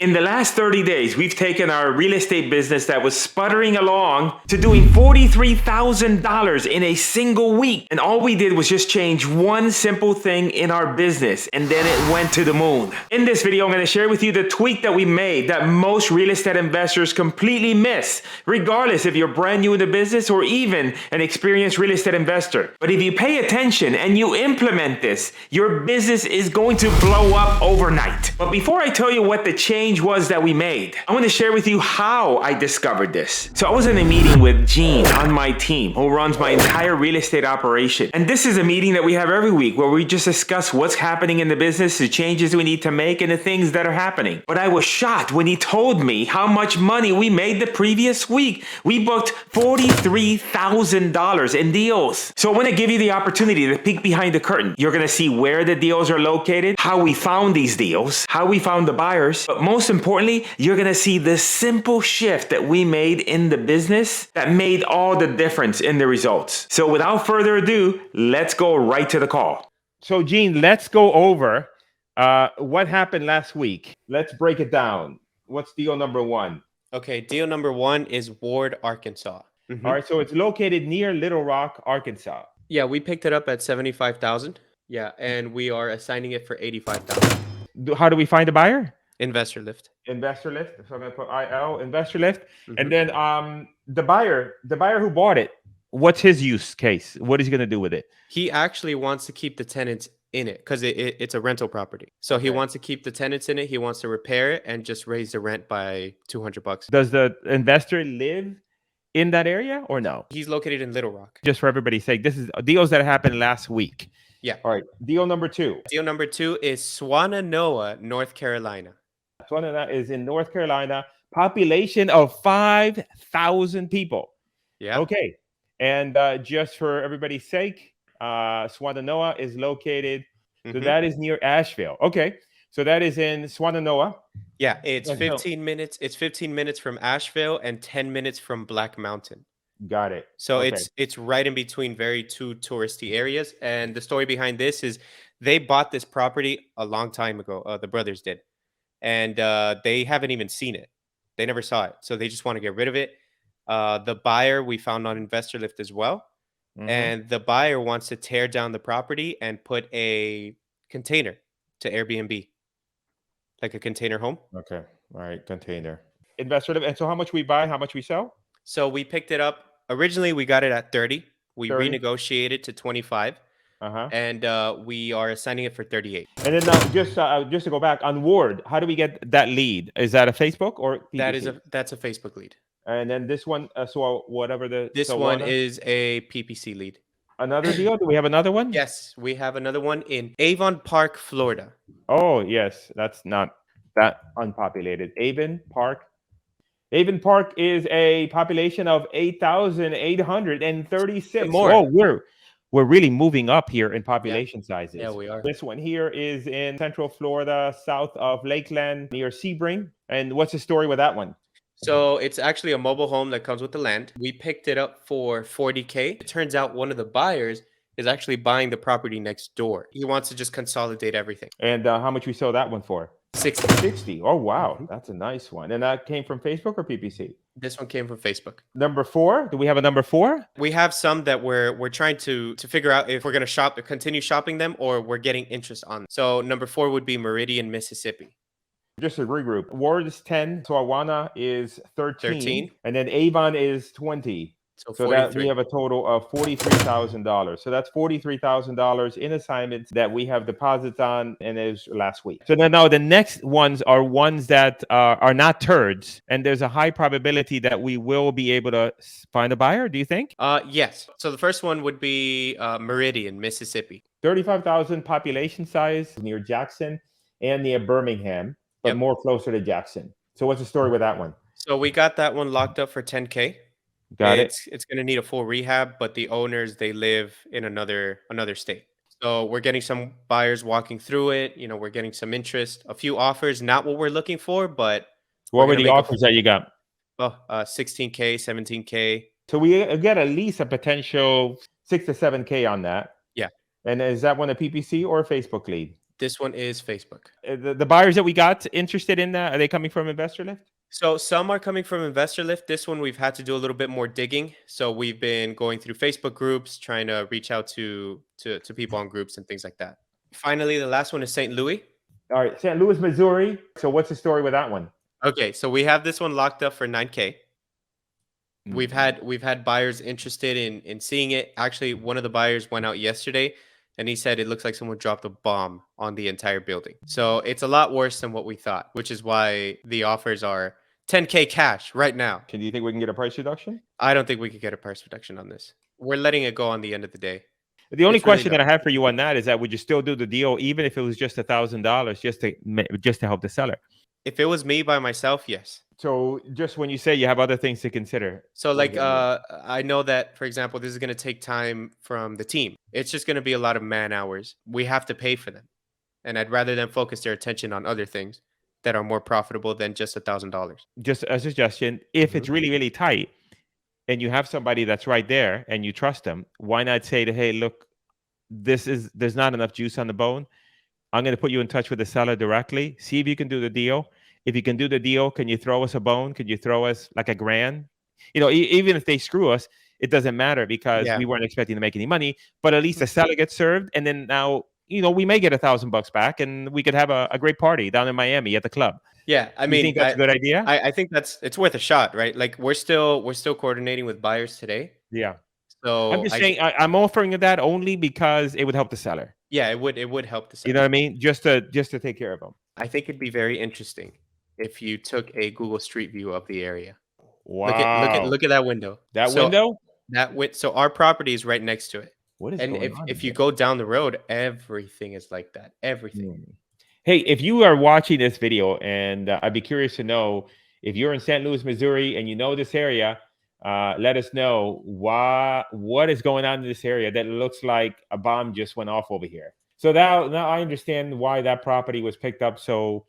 In the last 30 days, we've taken our real estate business that was sputtering along to doing $43,000 in a single week. And all we did was just change one simple thing in our business, and then it went to the moon. In this video, I'm going to share with you the tweak that we made that most real estate investors completely miss, regardless if you're brand new in the business or even an experienced real estate investor. But if you pay attention and you implement this, your business is going to blow up overnight. But before I tell you what the change was that we made, I want to share with you how I discovered this. So I was in a meeting with Gene on my team, who runs my entire real estate operation. And this is a meeting that we have every week where we just discuss what's happening in the business, the changes we need to make, and the things that are happening. But I was shocked when he told me how much money we made the previous week. We booked $43,000 in deals. So I want to give you the opportunity to peek behind the curtain. You're going to see where the deals are located, how we found these deals, how we found the buyers, but most importantly, you're going to see the simple shift that we made in the business that made all the difference in the results. So without further ado, let's go right to the call. So Gene, let's go over what happened last week. Let's break it down. What's deal number one? Okay, deal number one is Ward, Arkansas. All right, so it's located near Little Rock, Arkansas. Yeah, we picked it up at $75,000. Yeah, and we are assigning it for $85,000. How do we find a buyer? Investor lift. Investor lift. So I'm gonna put IL investor lift, and then the buyer who bought it. What's his use case? What is he gonna do with it? He actually wants to keep the tenants in it because it's a rental property. So he wants to keep the tenants in it. He wants to repair it and just raise the rent by $200. Does the investor live in that area or no? He's located in Little Rock. Just for everybody's sake, this is deals that happened last week. Yeah. All right. Deal number two. Deal number two is Swannanoa, North Carolina. Swannanoa is in North Carolina. Population of 5,000 people. Yeah. Okay. And just for everybody's sake, Swannanoa is located. So that is near Asheville. Okay. So that is in Swannanoa. Yeah, it's 15 minutes. It's 15 minutes from Asheville and 10 minutes from Black Mountain. Got it. So it's right in between two touristy areas. And the story behind this is they bought this property a long time ago. The brothers did. And they haven't even seen it. They never saw it. So they just want to get rid of it. The buyer we found on Investor Lift as well. And the buyer wants to tear down the property and put a container to Airbnb. Like a container home. Okay. All right. Container. Investor Lift. And so how much we buy, how much we sell? So we picked it up. Originally, we got it at 30. We renegotiated to 25. And we are assigning it for 38. And then now, just to go back on Ward, how do we get that lead? Is that a Facebook or PPC? That's a Facebook lead. And then this one, so whatever this one is a PPC lead. Another deal? Do we have another one? Yes, we have another one in Avon Park, Florida. Oh yes, that's not that unpopulated. Avon Park. Avon Park is a population of 8,836. More. Oh, we're really moving up here in population sizes. Yeah, we are. This one here is in Central Florida, south of Lakeland, near Sebring. And what's the story with that one? So it's actually a mobile home that comes with the land. We picked it up for $40K. It turns out one of the buyers is actually buying the property next door. He wants to just consolidate everything. And how much we sell that one for? 60. Oh, wow. That's a nice one. And that came from Facebook or PPC? This one came from Facebook. Number 4. Do we have a number 4? We have some that we're trying to figure out if we're going to continue shopping them or we're getting interest on them. So number 4 would be Meridian, Mississippi. Just a regroup. Ward is 10. Tawana is 13. And then Avon is 20. So that we have a total of $43,000. So that's $43,000 in assignments that we have deposits on, and it was last week. So now the next ones are ones that are not turds, and there's a high probability that we will be able to find a buyer. Do you think? Yes. So the first one would be Meridian, Mississippi. 35,000 population size near Jackson and near Birmingham, but more closer to Jackson. So what's the story with that one? So we got that one locked up for $10K. Got it. It's going to need a full rehab, but the owners, they live in another state. So we're getting some buyers walking through it. You know, we're getting some interest, a few offers, not what we're looking for, but what were the offers that you got? Oh, 16K, 17K. So we get at least a potential 6 to 7K on that. Yeah. And is that one a PPC or a Facebook lead? This one is Facebook. The buyers that we got interested in that, are they coming from Investor Lift? So some are coming from Investor Lift. This one we've had to do a little bit more digging. So we've been going through Facebook groups, trying to reach out to people on groups and things like that. Finally, the last one is St. Louis. All right, St. Louis, Missouri. So what's the story with that one? Okay, so we have this one locked up for 9K. We've had buyers interested in seeing it. Actually, one of the buyers went out yesterday and he said it looks like someone dropped a bomb on the entire building. So it's a lot worse than what we thought, which is why the offers are 10K cash right now. Do you think we can get a price reduction? I don't think we could get a price reduction on this. We're letting it go on the end of the day. The only It's really question low. that I have for you on that is that would you still do the deal even if it was just $1,000 just to help the seller? If it was me by myself, yes. So just when you say you have other things to consider. So what like is it? I know that, for example, this is going to take time from the team. It's just going to be a lot of man hours. We have to pay for them. And I'd rather them focus their attention on other things that are more profitable than just $1,000. Just a suggestion, if it's really, really tight and you have somebody that's right there and you trust them, why not say to, hey, look, there's not enough juice on the bone. I'm going to put you in touch with the seller directly. See if you can do the deal. If you can do the deal, can you throw us a bone? Could you throw us like $1,000? Even if they screw us, it doesn't matter because Yeah. we weren't expecting to make any money. But at least the seller gets served, and then now we may get $1,000 back, and we could have a great party down in Miami at the club. Yeah, I You mean, think that's a good idea? I think it's worth a shot, right? Like we're still coordinating with buyers today. Yeah. I'm So just saying I'm offering that only because it would help the seller. yeah, it would help the seller. You know what I mean? Just to take care of them. I think it'd be very interesting if you took a Google Street View of the area. Wow. Look at that window. That window? So our property is right next to it. What is And going on if here? you go down the road, everything is like that. Everything. Hey, if you are watching this video, and I'd be curious to know if you're in St. Louis, Missouri, and you know this area, let us know what is going on in this area that looks like a bomb just went off over here. So now I understand why that property was picked up so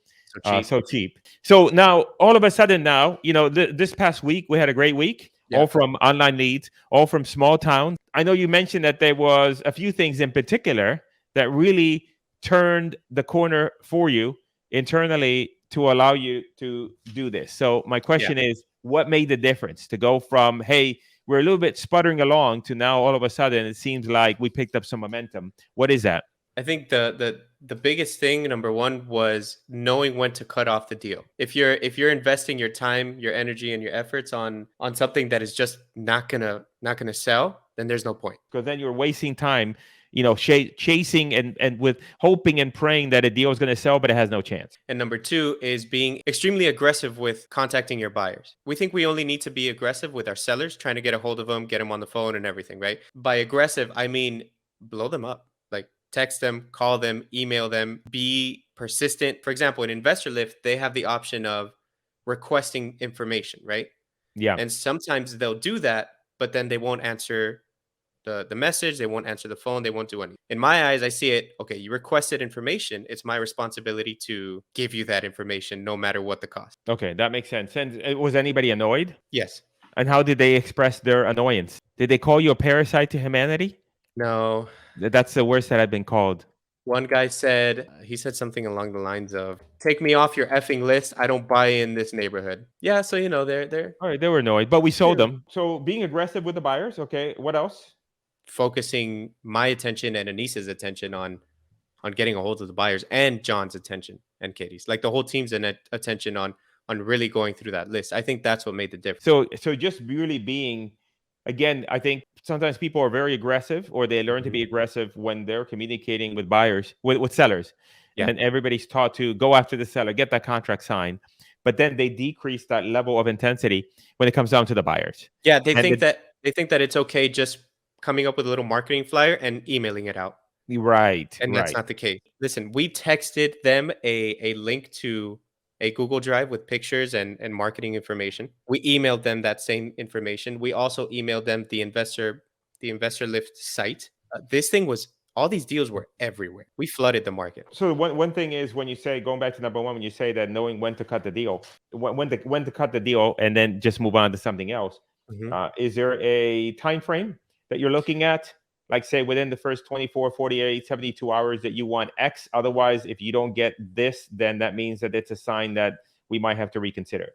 cheap. So now all of a sudden this past week we had a great week. Yeah. All from online leads, all from small towns. I know you mentioned that there was a few things in particular that really turned the corner for you internally to allow you to do this. So my question is, what made the difference to go from, hey, we're a little bit sputtering along to now all of a sudden it seems like we picked up some momentum? What is that? I think the biggest thing, number one, was knowing when to cut off the deal. If you're investing your time, your energy, and your efforts on something that is just not gonna sell, then there's no point. Because then you're wasting time, chasing and with hoping and praying that a deal is going to sell, but it has no chance. And number two is being extremely aggressive with contacting your buyers. We think we only need to be aggressive with our sellers, trying to get a hold of them, get them on the phone and everything, right? By aggressive, I mean blow them up. Like text them, call them, email them, be persistent. For example, in Investor Lift, they have the option of requesting information, right? Yeah. And sometimes they'll do that, but then they won't answer the message, they won't answer the phone, they won't do anything. In my eyes, I see it, okay, you requested information. It's my responsibility to give you that information no matter what the cost. Okay, that makes sense. And was anybody annoyed? Yes. And how did they express their annoyance? Did they call you a parasite to humanity? No. That's the worst that I've been called. One guy said, he said something along the lines of, take me off your effing list. I don't buy in this neighborhood. Yeah, so they're all right, they were annoyed, but we sold them. So being aggressive with the buyers, okay. What else? Focusing my attention and Anissa's attention on getting a hold of the buyers, and John's attention and Katie's, like the whole team's attention on really going through that list. I think that's what made the difference. So just really being, again, I think sometimes people are very aggressive, or they learn to be aggressive when they're communicating with buyers, with sellers. Yeah. And everybody's taught to go after the seller, get that contract signed. But then they decrease that level of intensity when it comes down to the buyers. Yeah, they think that it's okay just coming up with a little marketing flyer and emailing it out. Right. And that's not the case. Listen, we texted them a link to a Google Drive with pictures and marketing information. We emailed them that same information. We also emailed them the Investor Lift site. All these deals were everywhere. We flooded the market. So one thing is, when you say, going back to number one, when you say that knowing when to cut the deal, when to cut the deal and then just move on to something else, is there a time frame that you're looking at? like say within the first 24, 48, 72 hours that you want X. Otherwise, if you don't get this, then that means that it's a sign that we might have to reconsider.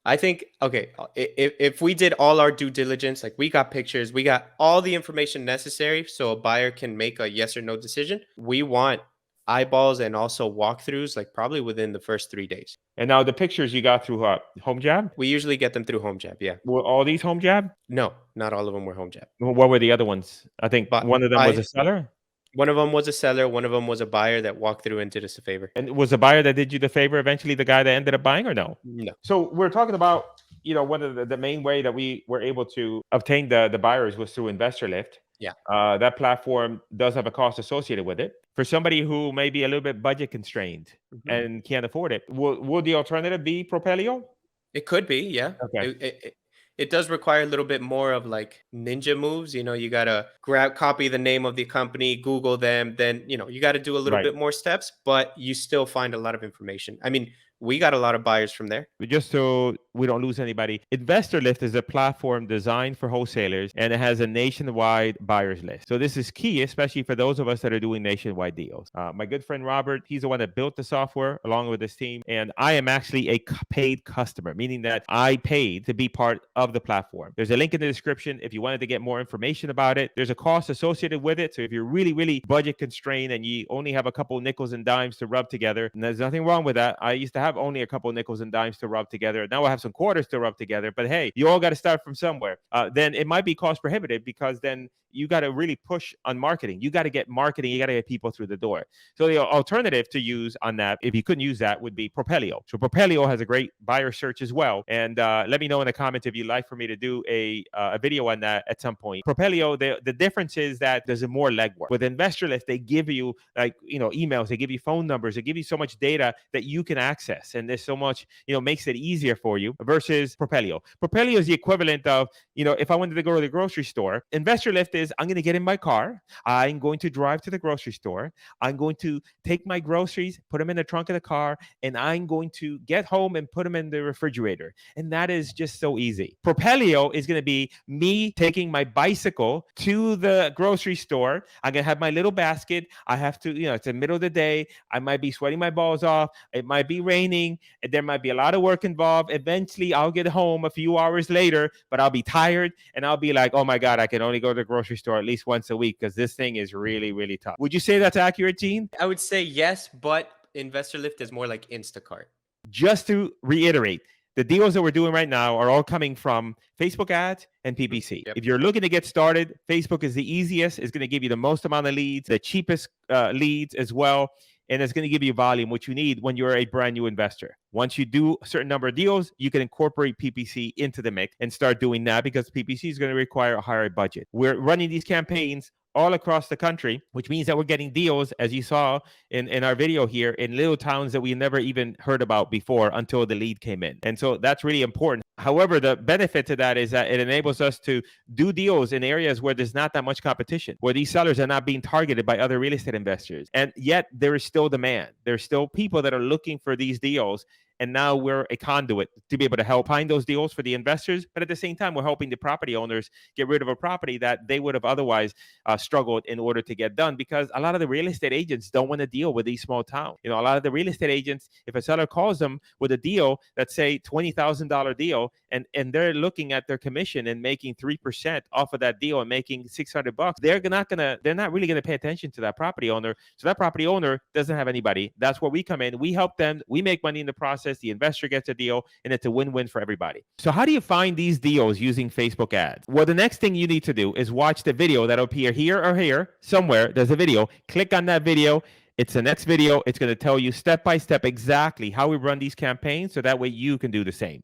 I think, okay, if we did all our due diligence, like we got pictures, we got all the information necessary so a buyer can make a yes or no decision, we want eyeballs and also walkthroughs, like probably within the first 3 days. And now the pictures you got through Home Jab? We usually get them through Home Jab. Yeah. Were all these Home Jab? No, not all of them were Home Jab. What were the other ones? I think But one of them was a seller. one of them was a seller. One of them was a buyer that walked through and did us a favor. And was the buyer that did you the favor eventually the guy that ended up buying, or no? No. So we're talking about, one of the main way that we were able to obtain the buyers was through Investor Lift. Yeah. That platform does have a cost associated with it. For somebody who may be a little bit budget constrained and can't afford it, will the alternative be Propelio? It could be, yeah. Okay. It does require a little bit more of like ninja moves. You gotta copy the name of the company, Google them, then you gotta do a little Right. bit more steps, but you still find a lot of information. I mean, we got a lot of buyers from there. Just so we don't lose anybody, Investor Lift is a platform designed for wholesalers, and it has a nationwide buyers list. So this is key, especially for those of us that are doing nationwide deals. My good friend Robert, he's the one that built the software along with his team, and I am actually a paid customer, meaning that I paid to be part of the platform. There's a link in the description if you wanted to get more information about it. There's a cost associated with it, so if you're really, really budget constrained and you only have a couple nickels and dimes to rub together, and there's nothing wrong with that. I used to have only a couple nickels and dimes to rub together. Now I have some quarters to rub together, but hey, you all got to start from somewhere. Then it might be cost prohibitive, because then you got to really push on marketing. You got to get marketing. You got to get people through the door. So the alternative to use on that, if you couldn't use that, would be Propelio. So Propelio has a great buyer search as well. And let me know in the comments if you'd like for me to do a video on that at some point. Propelio, the difference is that there's more legwork. With Investor Lift, they give you emails, they give you phone numbers, they give you so much data that you can access. And there's so much, makes it easier for you versus Propelio. Propelio is the equivalent of, if I wanted to go to the grocery store, Investor Lift is I'm going to get in my car. I'm going to drive to the grocery store. I'm going to take my groceries, put them in the trunk of the car, and I'm going to get home and put them in the refrigerator. And that is just so easy. Propelio is going to be me taking my bicycle to the grocery store. I'm going to have my little basket. I have to, it's the middle of the day. I might be sweating my balls off. It might be raining. There might be a lot of work involved. Eventually, I'll get home a few hours later, but I'll be tired and I'll be like, oh my God, I can only go to the grocery store at least once a week because this thing is really, really tough. Would you say that's accurate, Gene? I would say yes, but Investor Lift is more like Instacart. Just to reiterate, the deals that we're doing right now are all coming from Facebook ads and PPC. Yep. If you're looking to get started, Facebook is the easiest. It's going to give you the most amount of leads, the cheapest leads as well. And it's going to give you volume, which you need when you're a brand new investor. Once you do a certain number of deals, you can incorporate PPC into the mix and start doing that, because PPC is going to require a higher budget. We're running these campaigns all across the country, which means that we're getting deals, as you saw in our video here, in little towns that we never even heard about before until the lead came in. And so that's really important. However, the benefit to that is that it enables us to do deals in areas where there's not that much competition, where these sellers are not being targeted by other real estate investors. And yet there is still demand. There's still people that are looking for these deals. And now we're a conduit to be able to help find those deals for the investors. But at the same time, we're helping the property owners get rid of a property that they would have otherwise struggled in order to get done, because a lot of the real estate agents don't want to deal with these small towns. A lot of the real estate agents, if a seller calls them with a deal, that's say $20,000 deal, and they're looking at their commission and making 3% off of that deal and making $600, they're not really going to pay attention to that property owner. So that property owner doesn't have anybody. That's where we come in. We help them. We make money in the process. The investor gets a deal, and it's a win-win for everybody. So how do you find these deals using Facebook ads? Well, the next thing you need to do is watch the video that'll appear here or here somewhere. There's a video. Click on that video. It's the next video. It's going to tell you step by step exactly how we run these campaigns, so that way you can do the same.